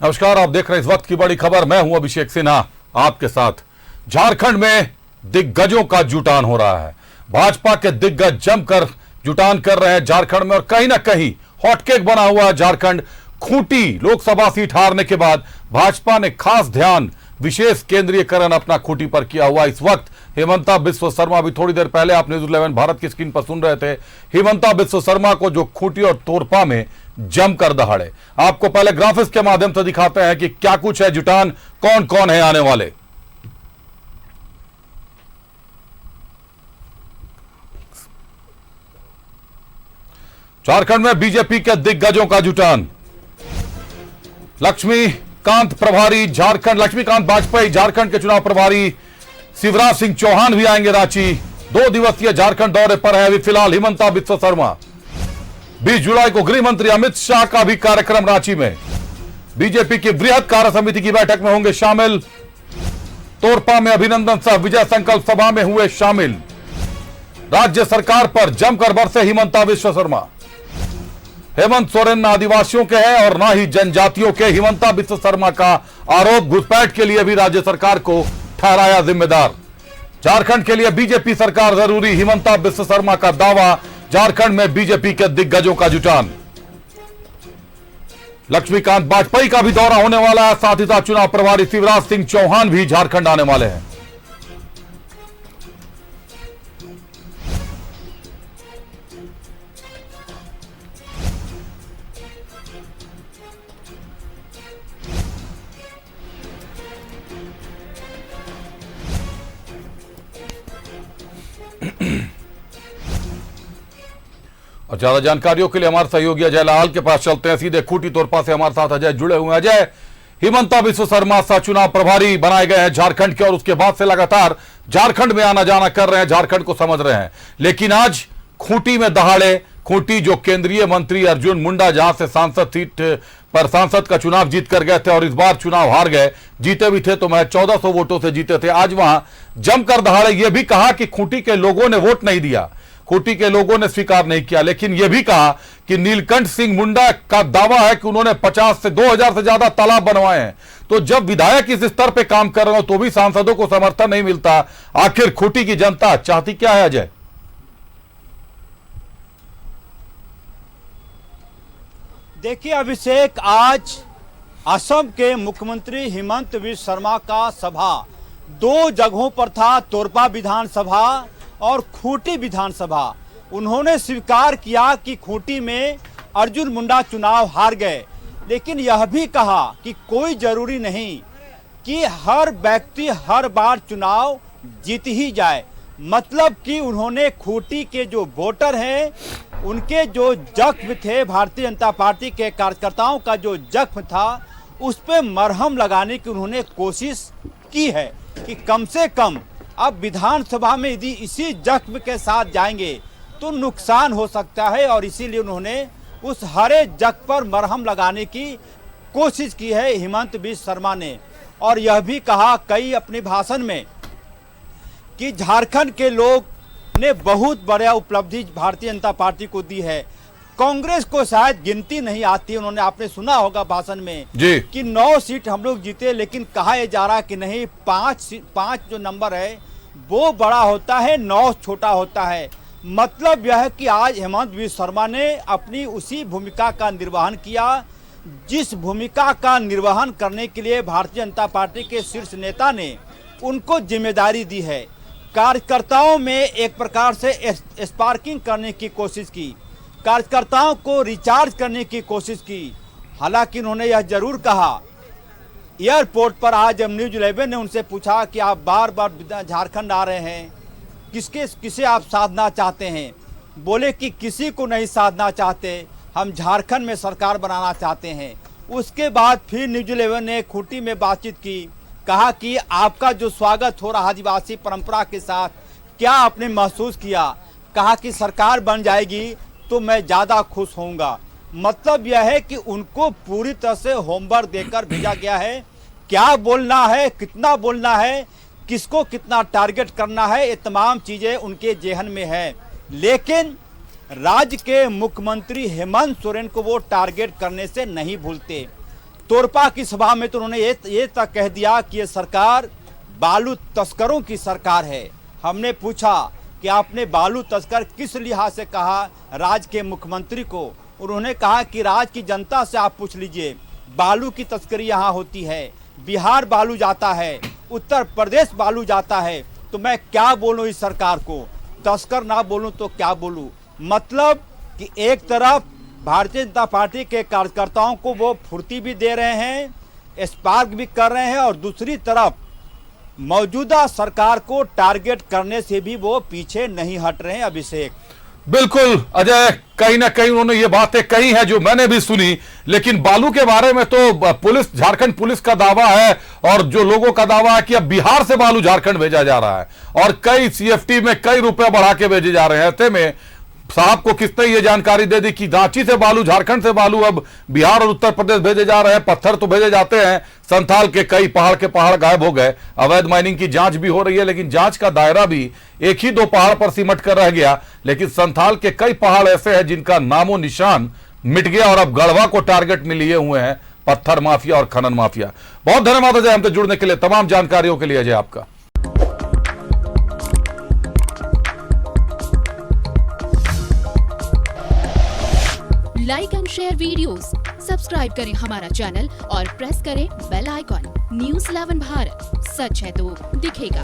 नमस्कार, आप देख रहे हैं इस वक्त की बड़ी खबर। मैं हूं अभिषेक सिन्हा आपके साथ। झारखंड में दिग्गजों का जुटान हो रहा है। भाजपा के दिग्गज जमकर जुटान कर रहे हैं झारखंड में, और कहीं ना कहीं हॉटकेक बना हुआ है झारखंड। खूंटी लोकसभा सीट हारने के बाद भाजपा ने खास ध्यान विशेष केंद्रीयकरण अपना खूंटी पर किया हुआ। इस वक्त हिमंता बिस्व शर्मा, अभी थोड़ी देर पहले आप न्यूज 11 भारत की स्क्रीन पर सुन रहे थे, हिमंता बिस्व शर्मा को जो खूंटी और तोरपा में जमकर दहाड़े। आपको पहले ग्राफिक्स के माध्यम से दिखाते हैं कि क्या कुछ है जुटान, कौन कौन है आने वाले। झारखंड में बीजेपी के दिग्गजों का जुटान। लक्ष्मीकांत प्रभारी झारखंड, लक्ष्मीकांत वाजपेयी झारखंड के चुनाव प्रभारी। शिवराज सिंह चौहान भी आएंगे रांची। 2 दिवसीय झारखंड दौरे पर है अभी फिलहाल हिमंता बिस्व शर्मा। 20 जुलाई को गृह मंत्री अमित शाह का भी कार्यक्रम रांची में। बीजेपी की बृहद कार्य समिति की बैठक में होंगे शामिल। तोरपा में अभिनंदन सह विजय संकल्प सभा में हुए शामिल। राज्य सरकार पर जमकर बरसे हिमंता बिस्व शर्मा। हेमंत सोरेन न आदिवासियों के हैं और न ही जनजातियों के। हिमंता बिस्व शर्मा का आरोप घुसपैठ के लिए भी राज्य सरकार को ठहराया जिम्मेदार। झारखंड के लिए बीजेपी सरकार जरूरी, हिमंता बिस्व शर्मा का दावा। झारखंड में बीजेपी के दिग्गजों का जुटान। लक्ष्मीकांत वाजपेयी का भी दौरा होने वाला है, साथ ही साथ चुनाव प्रभारी शिवराज सिंह चौहान भी झारखंड आने वाले हैं। और ज्यादा जानकारियों के लिए हमारे सहयोगी अजय लाल के पास चलते हैं। सीधे खूंटी तोरपा से हमारे साथ अजय जुड़े हुए हैं। अजय, हिमंता बिस्व शर्मा सह चुनाव प्रभारी बनाए गए हैं झारखंड के, और उसके बाद से लगातार झारखंड में आना जाना कर रहे हैं, झारखंड को समझ रहे हैं। लेकिन आज खूंटी में दहाड़े। खूंटी जो केंद्रीय मंत्री अर्जुन मुंडा जहां से सांसद सीट पर सांसद का चुनाव जीत कर गए थे और इस बार चुनाव हार गए, जीते भी थे तो मैं 1400 वोटों से जीते थे, आज वहां जमकर दहाड़े। यह भी कहा कि खूंटी के लोगों ने वोट नहीं दिया, खूंटी के लोगों ने स्वीकार नहीं किया, लेकिन यह भी कहा कि नीलकंठ सिंह मुंडा का दावा है कि उन्होंने 50 से 2000 से ज्यादा तालाब बनवाए हैं। तो जब विधायक इस स्तर पे काम कर रहे हो तो भी सांसदों को समर्थन नहीं मिलता, आखिर खूंटी की जनता चाहती क्या है अजय? देखिए अभिषेक, आज असम के मुख्यमंत्री हिमंत बिस्व शर्मा का सभा 2 जगहों पर था, तोरपा विधानसभा और खूंटी विधानसभा। उन्होंने स्वीकार किया कि खूंटी में अर्जुन मुंडा चुनाव हार गए, लेकिन यह भी कहा कि कोई जरूरी नहीं कि हर व्यक्ति हर बार चुनाव जीत ही जाए। मतलब कि उन्होंने खूंटी के जो वोटर हैं उनके जो जख्म थे, भारतीय जनता पार्टी के कार्यकर्ताओं का जो जख्म था, उस पर मरहम लगाने की उन्होंने कोशिश की है कि कम से कम अब विधानसभा में यदि इसी जख्म के साथ जाएंगे तो नुकसान हो सकता है, और इसीलिए उन्होंने उस हरे जख्म पर मरहम लगाने की कोशिश की है हिमंत बिस्व शर्मा ने। और यह भी कहा कई अपने भाषण में कि झारखंड के लोग ने बहुत बड़ा उपलब्धि भारतीय जनता पार्टी को दी है, कांग्रेस को शायद गिनती नहीं आती। उन्होंने, आपने सुना होगा भाषण में कि 9 सीट हम लोग जीते, लेकिन कहा यह जा रहा कि नहीं, 5 जो नंबर है वो बड़ा होता है, 9 छोटा होता है। मतलब यह है कि आज हिमंत बिस्व शर्मा ने अपनी उसी भूमिका का निर्वहन किया जिस भूमिका का निर्वहन करने के लिए भारतीय जनता पार्टी के शीर्ष नेता ने उनको जिम्मेदारी दी है। कार्यकर्ताओं में एक प्रकार से स्पार्किंग करने की कोशिश की, कार्यकर्ताओं को रिचार्ज करने की कोशिश की। हालांकि उन्होंने यह जरूर कहा, एयरपोर्ट पर आज हम न्यूज 11 ने उनसे पूछा कि आप बार बार झारखंड आ रहे हैं, किसे आप साधना चाहते हैं? बोले कि किसी को नहीं साधना चाहते, हम झारखंड में सरकार बनाना चाहते हैं। उसके बाद फिर न्यूज 11 ने खूंटी में बातचीत की, कहा कि आपका जो स्वागत हो रहा आदिवासी परंपरा के साथ, क्या आपने महसूस किया? कहा कि सरकार बन जाएगी तो मैं ज़्यादा खुश होऊंगा। मतलब यह है कि उनको पूरी तरह से होमवर्क देकर भेजा गया है, क्या बोलना है, कितना बोलना है, किसको कितना टारगेट करना है, ये तमाम चीज़ें उनके जेहन में है। लेकिन राज्य के मुख्यमंत्री हेमंत सोरेन को वो टारगेट करने से नहीं भूलते। तोरपा की सभा में तो उन्होंने ये तक कह दिया कि ये सरकार बालू तस्करों की सरकार है। हमने पूछा कि आपने बालू तस्कर किस लिहाज से कहा राज्य के मुख्यमंत्री को, उन्होंने कहा कि राज्य की जनता से आप पूछ लीजिए, बालू की तस्करी यहाँ होती है, बिहार बालू जाता है, उत्तर प्रदेश बालू जाता है, तो मैं क्या बोलूँ इस सरकार को, तस्कर ना बोलूँ तो क्या बोलूँ। मतलब कि एक तरफ भारतीय जनता पार्टी के कार्यकर्ताओं को वो फुर्ती भी दे रहे हैं, स्पार्क भी कर रहे हैं, और दूसरी तरफ मौजूदा सरकार को टारगेट करने से भी वो पीछे नहीं हट रहे हैं। अभिषेक, बिल्कुल अजय, कहीं ना कहीं उन्होंने ये बातें कही हैं जो मैंने भी सुनी, लेकिन बालू के बारे में तो पुलिस, झारखंड पुलिस का दावा है और जो लोगों का दावा है कि अब बिहार से बालू झारखंड भेजा जा रहा है और कई सीएफटी में कई रुपए बढ़ा के भेजे जा रहे हैं। ऐसे में साहब को किसने ये जानकारी दे दी कि रांची से बालू, झारखंड से बालू अब बिहार और उत्तर प्रदेश भेजे जा रहे हैं। पत्थर तो भेजे जाते हैं, संथाल के कई पहाड़ के पहाड़ गायब हो गए। अवैध माइनिंग की जांच भी हो रही है, लेकिन जांच का दायरा भी एक ही दो पहाड़ पर सिमट कर रह गया। लेकिन संथाल के कई पहाड़ ऐसे हैं जिनका नामो निशान मिट गया और अब गढ़वा को टारगेट में लिए हुए हैं पत्थर माफिया और खनन माफिया। बहुत धन्यवाद अजय हमसे जुड़ने के लिए, तमाम जानकारियों के लिए अजय आपका। Like and share videos, subscribe करें हमारा चैनल और प्रेस करें बेल आइकॉन। न्यूज़ 11 भारत, सच है तो दिखेगा।